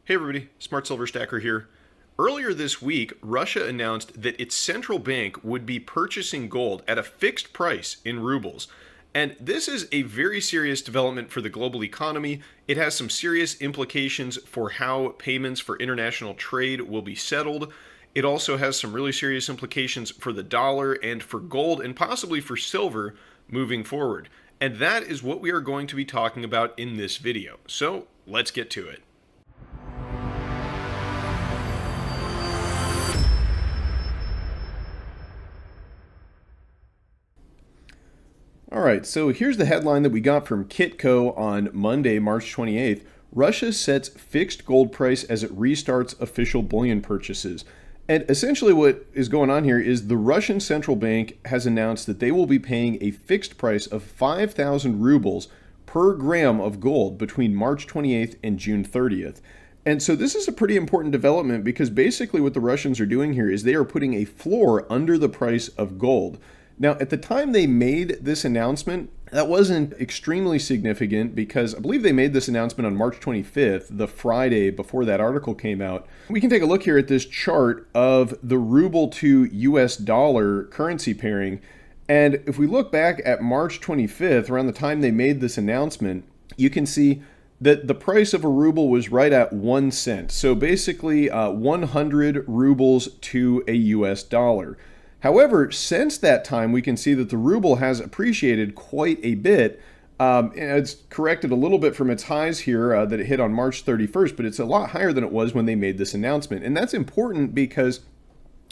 Hey everybody, Smart Silver Stacker here. Earlier this week, Russia announced that its central bank would be purchasing gold at a fixed price in rubles. And this is a very serious development for the global economy. It has some serious implications for how payments for international trade will be settled. It also has some really serious implications for the dollar and for gold and possibly for silver moving forward. And that is what we are going to be talking about in this video. So let's get to it. All right, so here's the headline that we got from Kitco on Monday, March 28th. Russia sets fixed gold price as it restarts official bullion purchases. And essentially what is going on here is the Russian central bank has announced that they will be paying a fixed price of 5,000 rubles per gram of gold between March 28th and June 30th. And so this is a pretty important development because basically what the Russians are doing here is they are putting a floor under the price of gold. Now, at the time they made this announcement, that wasn't extremely significant because I believe they made this announcement on March 25th, the Friday before that article came out. We can take a look here at this chart of the ruble to US dollar currency pairing. And if we look back at March 25th, around the time they made this announcement, you can see that the price of a ruble was right at 1 cent. So basically 100 rubles to a US dollar. However, since that time, we can see that the ruble has appreciated quite a bit. It's corrected a little bit from its highs here that it hit on March 31st, but it's a lot higher than it was when they made this announcement. And that's important because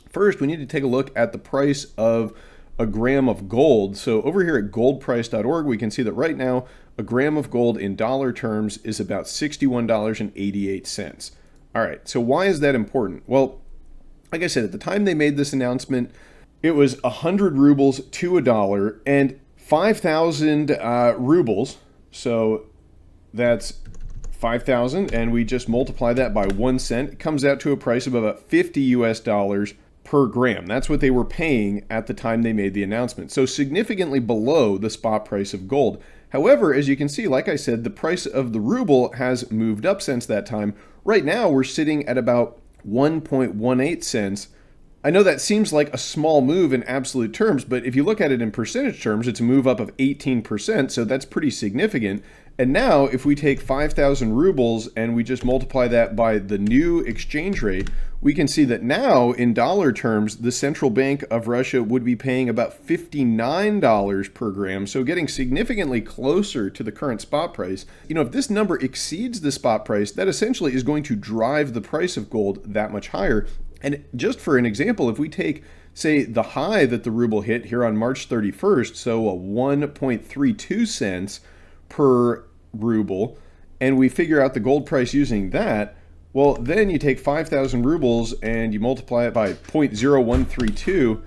first, we need to take a look at the price of a gram of gold. So over here at goldprice.org, we can see that right now, a gram of gold in dollar terms is about $61.88. All right, so why is that important? Well, like I said, at the time they made this announcement, it was 100 rubles to a dollar and 5,000 rubles. So that's 5,000 and we just multiply that by 1 cent. It comes out to a price of about 50 US dollars per gram. That's what they were paying at the time they made the announcement. So significantly below the spot price of gold. However, as you can see, like I said, the price of the ruble has moved up since that time. Right now, we're sitting at about 1.18 cents. I know that seems like a small move in absolute terms, but if you look at it in percentage terms, it's a move up of 18%, so that's pretty significant. And now, if we take 5,000 rubles and we just multiply that by the new exchange rate, we can see that now, in dollar terms, the central bank of Russia would be paying about $59 per gram, so getting significantly closer to the current spot price. You know, if this number exceeds the spot price, that essentially is going to drive the price of gold that much higher. And just for an example, if we take, say, the high that the ruble hit here on March 31st, so a 1.32 cents per ruble, and we figure out the gold price using that, well, then you take 5,000 rubles and you multiply it by 0.0132,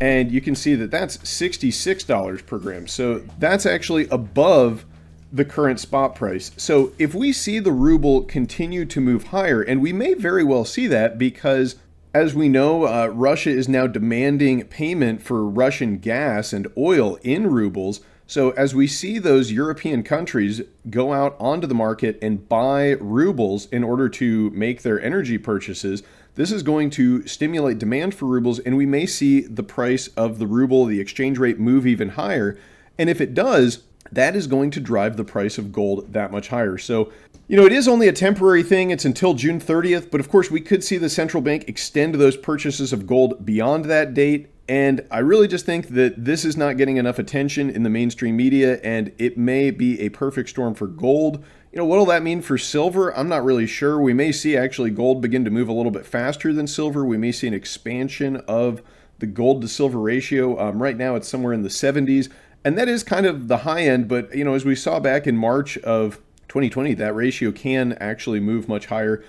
and you can see that that's $66 per gram. So that's actually above the current spot price. So if we see the ruble continue to move higher, and we may very well see that because, as we know, Russia is now demanding payment for Russian gas and oil in rubles. So as we see those European countries go out onto the market and buy rubles in order to make their energy purchases, this is going to stimulate demand for rubles, and we may see the price of the ruble, the exchange rate, move even higher. And if it does, that is going to drive the price of gold that much higher. So, you know, it is only a temporary thing. It's until June 30th, but of course we could see the central bank extend those purchases of gold beyond that date. And I really just think that this is not getting enough attention in the mainstream media, and it may be a perfect storm for gold. You know, what'll that mean for silver? I'm not really sure. We may see actually gold begin to move a little bit faster than silver. We may see an expansion of the gold to silver ratio. Right now it's somewhere in the 70s. And that is kind of the high end, but you know, as we saw back in March of 2020, that ratio can actually move much higher.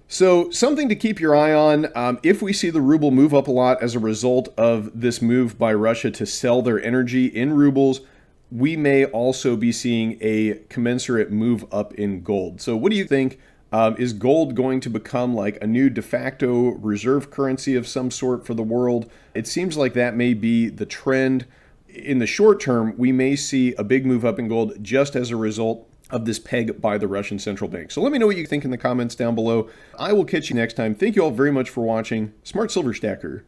So something to keep your eye on. If we see the ruble move up a lot as a result of this move by Russia to sell their energy in rubles, we may also be seeing a commensurate move up in gold. So what do you think? Is gold going to become like a new de facto reserve currency of some sort for the world? It seems like that may be the trend. In the short term, we may see a big move up in gold just as a result of this peg by the Russian central bank. So let me know what you think in the comments down below. I will catch you next time. Thank you all very much for watching. Smart Silver Stacker